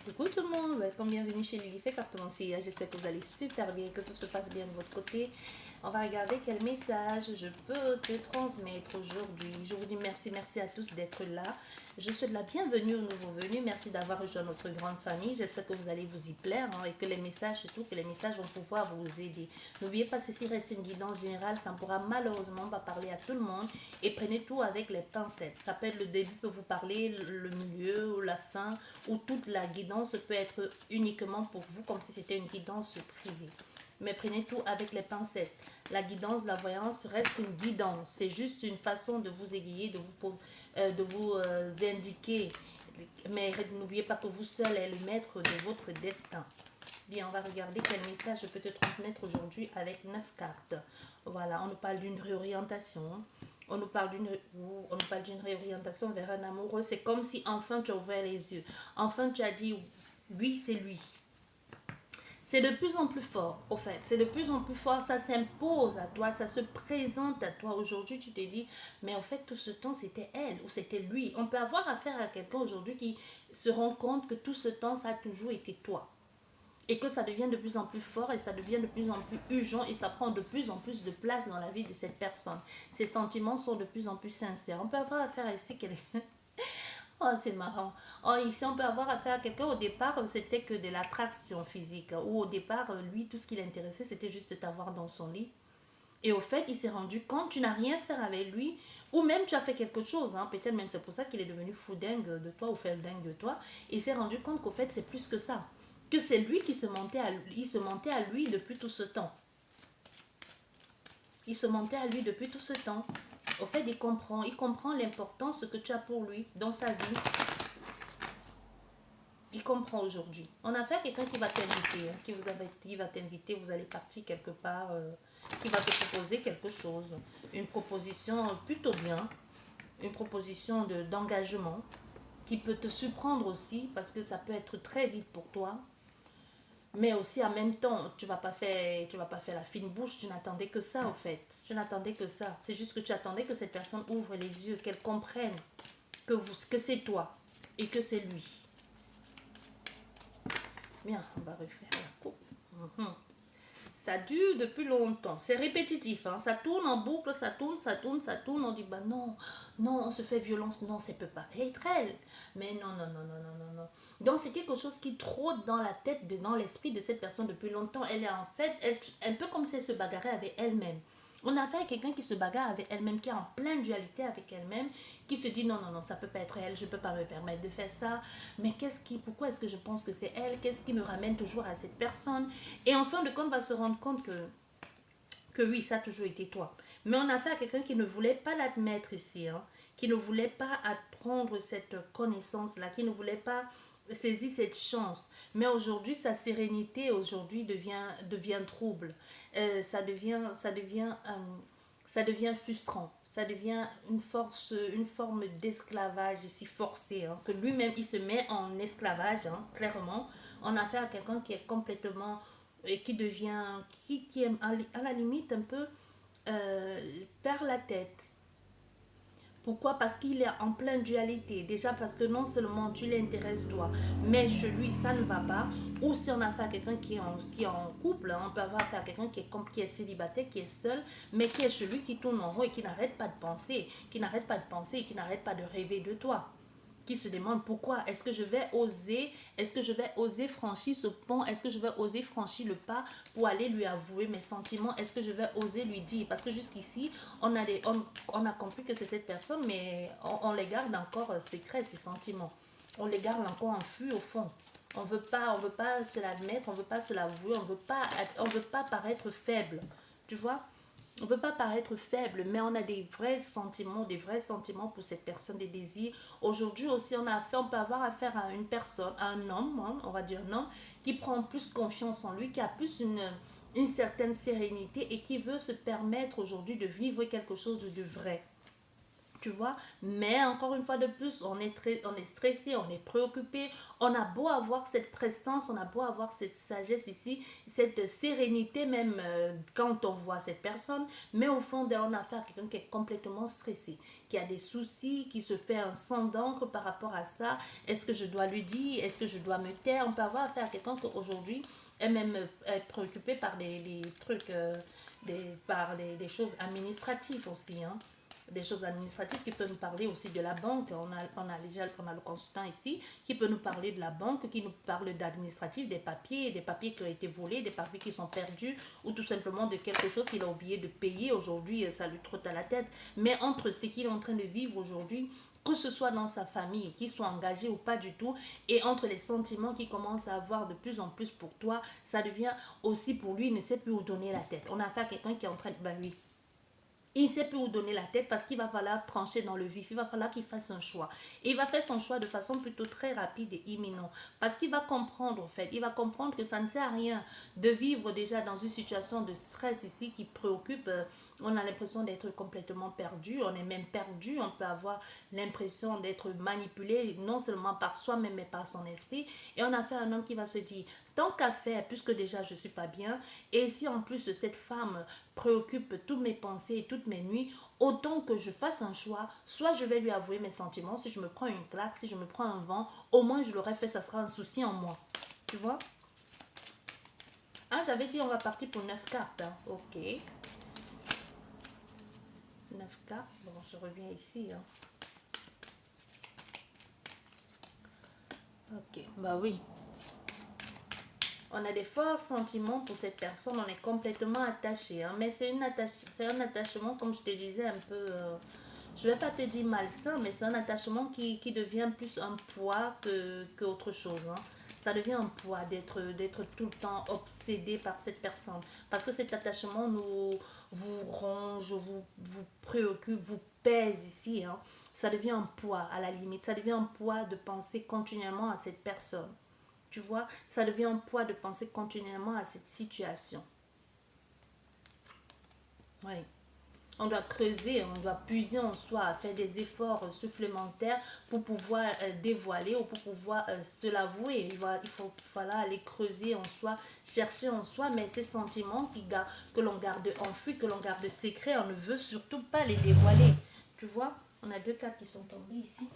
Coucou tout le monde, welcome, bienvenue chez Lilifé Cartomancia. J'espère que vous allez super bien, que tout se passe bien de votre côté. On va regarder quel message je peux te transmettre aujourd'hui. Je vous dis merci à tous d'être là. Je souhaite la bienvenue aux nouveaux venus. Merci d'avoir rejoint notre grande famille. J'espère que vous allez vous y plaire et que les messages, surtout que les messages vont pouvoir vous aider. N'oubliez pas, ceci reste une guidance générale. Ça ne pourra malheureusement pas parler à tout le monde. Et prenez tout avec les pincettes. Ça peut être le début, peut vous parler, le milieu ou la fin, ou toute la guidance peut être uniquement pour vous, comme si c'était une guidance privée. Mais prenez tout avec les pincettes. La guidance, la voyance reste une guidance. C'est juste une façon de vous aiguiller, de vous indiquer. Mais n'oubliez pas que vous seul êtes le maître de votre destin. Bien, on va regarder quel message je peux te transmettre aujourd'hui avec 9 cartes. Voilà, on nous parle d'une réorientation. On nous parle d'une réorientation vers un amoureux. C'est comme si enfin tu as ouvert les yeux. Enfin tu as dit, oui, c'est lui. C'est de plus en plus fort, au fait. C'est de plus en plus fort. Ça s'impose à toi, ça se présente à toi. Aujourd'hui, tu te dis, mais en fait, tout ce temps, c'était elle ou c'était lui. On peut avoir affaire à quelqu'un aujourd'hui qui se rend compte que tout ce temps, ça a toujours été toi. Et que ça devient de plus en plus fort et ça devient de plus en plus urgent et ça prend de plus en plus de place dans la vie de cette personne. Ses sentiments sont de plus en plus sincères. On peut avoir affaire ici à quelqu'un. Oh, c'est marrant. Oh, ici, on peut avoir affaire à quelqu'un. Au départ, c'était que de l'attraction physique. Ou au départ, lui, tout ce qui l'intéressait, c'était juste t'avoir dans son lit. Et au fait, il s'est rendu compte, tu n'as rien fait avec lui. Ou même, tu as fait quelque chose. Hein. Peut-être même c'est pour ça qu'il est devenu fou dingue de toi ou fait dingue de toi. Il s'est rendu compte qu'au fait, c'est plus que ça. Que c'est lui qui se mentait à lui. Il se mentait à lui depuis tout ce temps. Il se mentait à lui depuis tout ce temps. Au fait, il comprend l'importance que tu as pour lui dans sa vie. Il comprend aujourd'hui. On a fait quelqu'un qui va t'inviter, qui va t'inviter, vous allez partir quelque part, qui va te proposer quelque chose. Une proposition plutôt bien, une proposition d'engagement qui peut te surprendre aussi parce que ça peut être très vite pour toi. Mais aussi en même temps, tu vas pas faire la fine bouche, tu n'attendais que ça en fait. Tu n'attendais que ça. C'est juste que tu attendais que cette personne ouvre les yeux, qu'elle comprenne que c'est toi et que c'est lui. Bien, on va refaire la coupe. Ça dure depuis longtemps. C'est répétitif. Hein? Ça tourne en boucle, ça tourne. On dit, bah non, on se fait violence. Non, ça peut pas être elle. Mais non. Donc, c'est quelque chose qui trotte dans la tête, dans l'esprit de cette personne depuis longtemps. Elle est en fait, un peu comme si elle se bagarrait avec elle-même. On a affaire à quelqu'un qui se bagarre avec elle-même, qui est en pleine dualité avec elle-même, qui se dit non, ça peut pas être elle, je peux pas me permettre de faire ça. Mais pourquoi est-ce que je pense que c'est elle? Qu'est-ce qui me ramène toujours à cette personne? Et en fin de compte, va se rendre compte que oui, ça a toujours été toi. Mais on a affaire à quelqu'un qui ne voulait pas l'admettre ici, hein, qui ne voulait pas apprendre cette connaissance-là, qui ne voulait pas saisir cette chance. Mais aujourd'hui, sa sérénité aujourd'hui devient trouble. Ça devient frustrant. Ça devient une forme d'esclavage ici forcé. Hein, que lui-même, il se met en esclavage, hein, clairement. On a affaire à quelqu'un qui est complètement et qui devient, qui est à la limite un peu perd la tête. Pourquoi? Parce qu'il est en pleine dualité. Déjà parce que non seulement tu l'intéresses toi, mais chez lui ça ne va pas. Ou si on a affaire à quelqu'un qui est en couple, on peut avoir affaire à quelqu'un qui est célibataire, qui est seul, mais qui est chez lui, qui tourne en rond et qui n'arrête pas de penser, et qui n'arrête pas de rêver de toi, qui se demande pourquoi est-ce que je vais oser franchir ce pont, est-ce que je vais oser franchir le pas pour aller lui avouer mes sentiments, est-ce que je vais oser lui dire, parce que jusqu'ici on a compris que c'est cette personne, mais on les garde encore secrets, ces sentiments, on les garde encore enfouis au fond. On veut pas se l'admettre, on veut pas se l'avouer, on veut pas paraître faible, tu vois. On ne veut pas paraître faible, mais on a des vrais sentiments pour cette personne, des désirs. Aujourd'hui aussi, on peut avoir affaire à une personne, à un homme, hein, on va dire un homme, qui prend plus confiance en lui, qui a plus une certaine sérénité et qui veut se permettre aujourd'hui de vivre quelque chose de vrai. tu vois. Mais encore une fois de plus, on est stressé, on est préoccupé. On a beau avoir cette prestance, on a beau avoir cette sagesse ici, cette sérénité même quand on voit cette personne. Mais au fond, on a affaire à quelqu'un qui est complètement stressé, qui a des soucis, qui se fait un sang d'encre par rapport à ça. Est-ce que je dois lui dire? Est-ce que je dois me taire? On peut avoir affaire à quelqu'un qu'aujourd'hui est même préoccupé par des trucs, par des choses administratives aussi, hein, des choses administratives, qui peut nous parler aussi de la banque. On a le consultant ici qui peut nous parler de la banque, qui nous parle d'administratif, des papiers qui ont été volés, des papiers qui sont perdus, ou tout simplement de quelque chose qu'il a oublié de payer. Aujourd'hui, ça lui trotte à la tête. Mais entre ce qu'il est en train de vivre aujourd'hui, que ce soit dans sa famille, qu'il soit engagé ou pas du tout, et entre les sentiments qu'il commence à avoir de plus en plus pour toi, ça devient aussi pour lui, il ne sait plus où donner la tête. On a affaire à quelqu'un qui est en train de... Ben oui, il ne sait plus où donner la tête, parce qu'il va falloir trancher dans le vif. Il va falloir qu'il fasse un choix. Et il va faire son choix de façon plutôt très rapide et imminente. Parce qu'il va comprendre, en fait, il va comprendre que ça ne sert à rien de vivre déjà dans une situation de stress ici qui préoccupe. On a l'impression d'être complètement perdu. On est même perdu. On peut avoir l'impression d'être manipulé, non seulement par soi-même, mais par son esprit. Et on a fait un homme qui va se dire, tant qu'à faire, puisque déjà je ne suis pas bien, et si en plus cette femme préoccupe toutes mes pensées et toutes mes nuits, autant que je fasse un choix, soit je vais lui avouer mes sentiments, si je me prends une claque, si je me prends un vent, au moins je l'aurais fait, ça sera un souci en moi. Tu vois? Ah, j'avais dit on va partir pour 9 cartes, hein. Ok. 9 cartes, bon, je reviens ici, hein. Ok, bah oui. On a des forts sentiments pour cette personne, on est complètement attaché, hein, mais c'est un attachement, comme je te disais, un peu, je ne vais pas te dire malsain, mais c'est un attachement qui devient plus un poids que autre chose, hein. Ça devient un poids d'être tout le temps obsédé par cette personne. Parce que cet attachement vous ronge, vous préoccupe, vous pèse ici, hein. Ça devient un poids à la limite. Ça devient un poids de penser continuellement à cette personne. Tu vois, ça devient un poids de penser continuellement à cette situation. Oui. On doit creuser, on doit puiser en soi, faire des efforts supplémentaires pour pouvoir dévoiler ou pour pouvoir se l'avouer. Il faut falloir aller creuser en soi, chercher en soi, mais ces sentiments que l'on garde enfuis, que l'on garde secrets, on ne veut surtout pas les dévoiler. Tu vois, on a deux cartes qui sont tombées ici.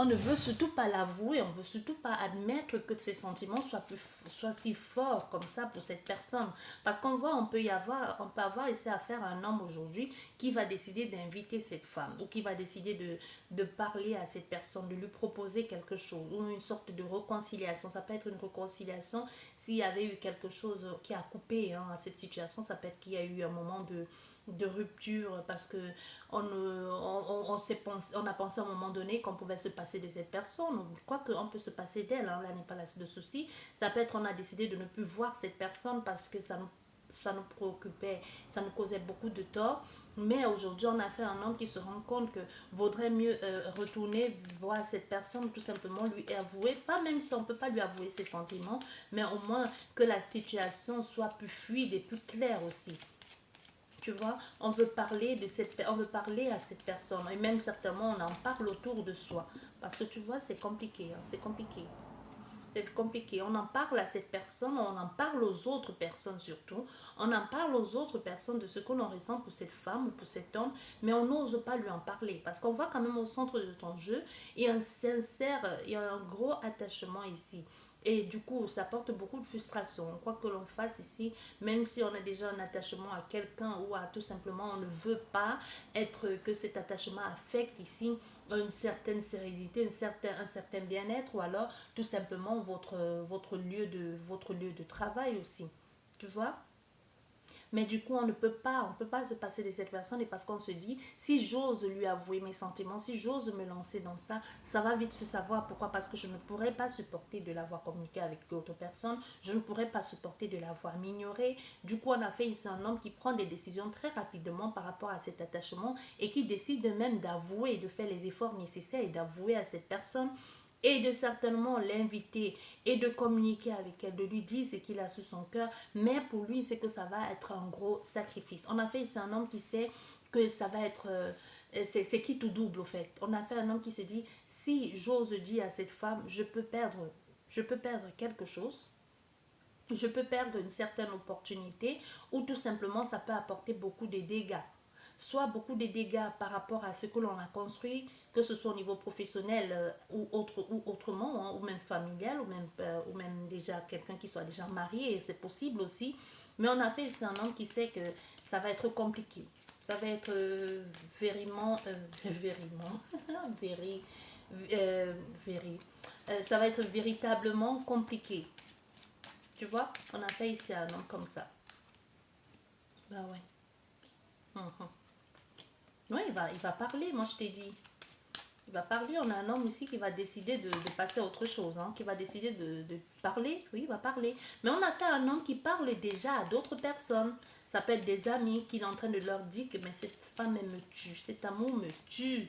On ne veut surtout pas l'avouer, on ne veut surtout pas admettre que ces sentiments soient si forts comme ça pour cette personne. Parce qu'on voit, on peut avoir ici affaire à un homme aujourd'hui qui va décider d'inviter cette femme, ou qui va décider de parler à cette personne, de lui proposer quelque chose, ou une sorte de réconciliation. Ça peut être une réconciliation s'il y avait eu quelque chose qui a coupé, hein, à cette situation. Ça peut être qu'il y a eu un moment de rupture, parce que on a pensé à un moment donné qu'on pouvait se passer de cette personne. Je crois qu'on peut se passer d'elle, hein, là n'est pas de souci. Ça peut être qu'on a décidé de ne plus voir cette personne parce que ça nous préoccupait, ça nous causait beaucoup de tort. Mais aujourd'hui, on a fait un homme qui se rend compte que vaudrait mieux retourner voir cette personne, tout simplement lui avouer, pas même si on ne peut pas lui avouer ses sentiments, mais au moins que la situation soit plus fluide et plus claire aussi. Tu vois, on veut parler à cette personne, et même certainement on en parle autour de soi, parce que tu vois, c'est compliqué, hein, c'est compliqué. C'est compliqué. On en parle à cette personne, on en parle aux autres personnes surtout. On en parle aux autres personnes de ce que l'on ressent pour cette femme ou pour cet homme, mais on n'ose pas lui en parler, parce qu'on voit quand même au centre de ton jeu, il y a un gros attachement ici. Et du coup, ça porte beaucoup de frustration. Quoi que l'on fasse ici, même si on a déjà un attachement à quelqu'un, ou à tout simplement on ne veut pas que cet attachement affecte ici une certaine sérénité, un certain bien-être, ou alors tout simplement votre lieu de travail aussi. Tu vois? Mais du coup, on peut pas se passer de cette personne, et parce qu'on se dit, si j'ose lui avouer mes sentiments, si j'ose me lancer dans ça, ça va vite se savoir. Pourquoi? Parce que je ne pourrais pas supporter de l'avoir communiqué avec d'autres personnes, je ne pourrais pas supporter de l'avoir m'ignorer. Du coup, on a fait ici un homme qui prend des décisions très rapidement par rapport à cet attachement, et qui décide même d'avouer, de faire les efforts nécessaires et d'avouer à cette personne, et de certainement l'inviter et de communiquer avec elle, de lui dire ce qu'il a sur son cœur. Mais pour lui, c'est que ça va être un gros sacrifice. On a fait ici un homme qui sait que ça va être... c'est quitte ou double, au fait. On a fait un homme qui se dit, si j'ose dire à cette femme, je peux perdre quelque chose, je peux perdre une certaine opportunité, ou tout simplement, ça peut apporter beaucoup de dégâts. Soit beaucoup de dégâts par rapport à ce que l'on a construit, que ce soit au niveau professionnel ou autrement, hein, ou même familial, ou même déjà quelqu'un qui soit déjà marié, c'est possible aussi. Mais on a fait, c'est un homme qui sait que ça va être compliqué. Ça va être véri, véri, ça va être véritablement compliqué. Tu vois, on a fait ici un homme comme ça. Bah ouais. Mhm. Ouais, il va parler, moi je t'ai dit. Il va parler, on a un homme ici qui va décider de passer à autre chose, hein, qui va décider de parler, oui, il va parler. Mais on a fait un homme qui parle déjà à d'autres personnes. Ça peut être des amis qui est en train de leur dire que mais cette femme, elle me tue, cet amour me tue.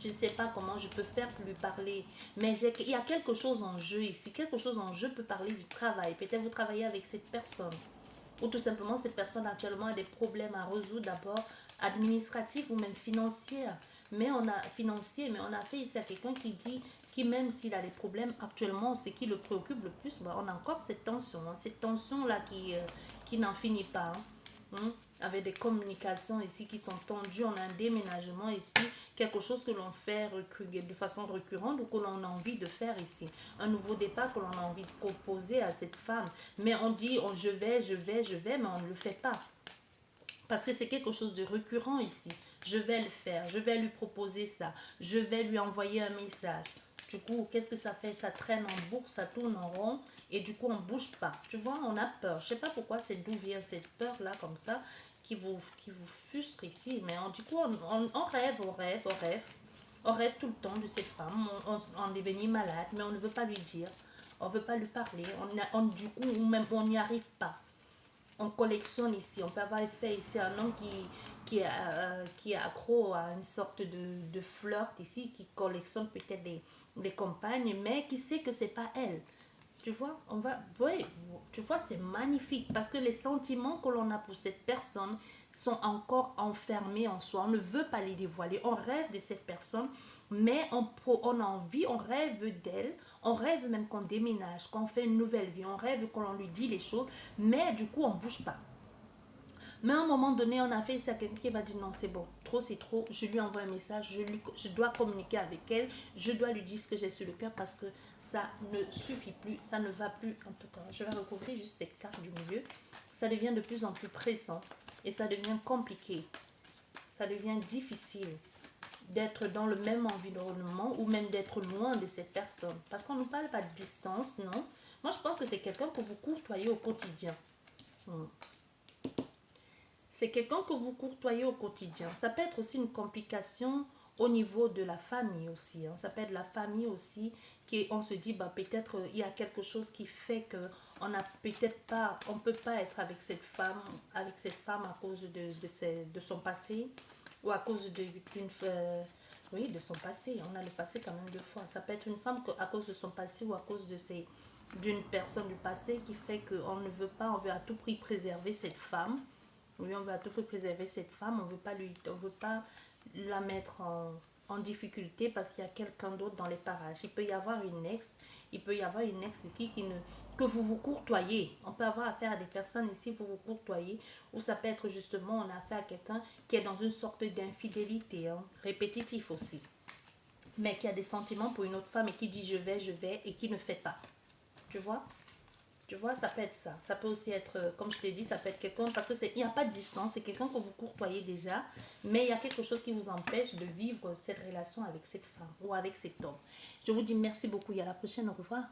Je ne sais pas comment je peux faire pour lui parler. Mais il y a quelque chose en jeu ici. Quelque chose en jeu peut parler du travail. Peut-être vous travaillez avec cette personne. Ou tout simplement, cette personne actuellement a des problèmes à résoudre, d'abord administratifs ou même financiers. Mais on a fait ici à quelqu'un qui dit, qui même s'il a des problèmes actuellement, ce qui le préoccupe le plus, bah, on a encore cette tension, hein, cette tension-là qui n'en finit pas. Hein, avec des communications ici qui sont tendues, on a un déménagement ici, quelque chose que l'on fait de façon récurrente ou que l'on a envie de faire ici, un nouveau départ que l'on a envie de proposer à cette femme, mais on dit je vais, mais on ne le fait pas, parce que c'est quelque chose de récurrent ici. Je vais le faire, je vais lui proposer ça, je vais lui envoyer un message. Du coup, qu'est-ce que ça fait? Ça traîne en boucle, ça tourne en rond et du coup, on ne bouge pas. Tu vois, on a peur. Je ne sais pas pourquoi c'est d'où vient cette peur-là comme ça qui vous frustre ici. Mais du coup, on rêve, on rêve, on rêve. On rêve tout le temps de cette femme. On est venu malade, mais on ne veut pas lui dire. On ne veut pas lui parler. Du coup, ou même on n'y arrive pas. On collectionne ici. On peut avoir fait ici un homme qui est accro à une sorte de flirt ici, qui collectionne peut-être des compagnes, mais qui sait que c'est pas elle. Tu vois, ouais, tu vois, c'est magnifique parce que les sentiments que l'on a pour cette personne sont encore enfermés en soi. On ne veut pas les dévoiler. On rêve de cette personne, mais on a envie, on rêve d'elle. On rêve même qu'on déménage, qu'on fait une nouvelle vie. On rêve qu'on lui dit les choses, mais du coup, on ne bouge pas. Mais à un moment donné, on a fait ça, quelqu'un qui va dire non, c'est bon, trop c'est trop, je lui envoie un message, je dois communiquer avec elle, je dois lui dire ce que j'ai sur le cœur parce que ça ne suffit plus, ça ne va plus. En tout cas, je vais recouvrir juste cette carte du milieu. Ça devient de plus en plus pressant et ça devient compliqué, ça devient difficile d'être dans le même environnement ou même d'être loin de cette personne. Parce qu'on ne parle pas de distance, non. Moi, je pense que c'est quelqu'un que vous courtoyez au quotidien. C'est quelqu'un que vous courtoyez au quotidien. Ça peut être aussi une complication au niveau de la famille aussi. Hein. Ça peut être la famille aussi, on se dit, bah, peut-être il y a quelque chose qui fait que on peut pas être avec cette femme à cause de son passé ou à cause oui, de son passé. On a le passé quand même deux fois. Ça peut être une femme à cause de son passé ou à cause d'une personne du passé qui fait qu'on ne veut pas, on veut à tout prix préserver cette femme. Oui, on veut à tout prix préserver cette femme, on veut pas la mettre en difficulté parce qu'il y a quelqu'un d'autre dans les parages. Il peut y avoir une ex, ici que vous courtoyez. On peut avoir affaire à des personnes ici, vous courtoyez, ou ça peut être justement, on a affaire à quelqu'un qui est dans une sorte d'infidélité, hein, répétitif aussi, mais qui a des sentiments pour une autre femme et qui dit je vais, et qui ne fait pas. Tu vois? Tu vois, ça peut être ça. Ça peut aussi être, comme je t'ai dit, ça peut être quelqu'un, parce qu'il n'y a pas de distance, c'est quelqu'un que vous courtoyez déjà, mais il y a quelque chose qui vous empêche de vivre cette relation avec cette femme ou avec cet homme. Je vous dis merci beaucoup et à la prochaine, au revoir.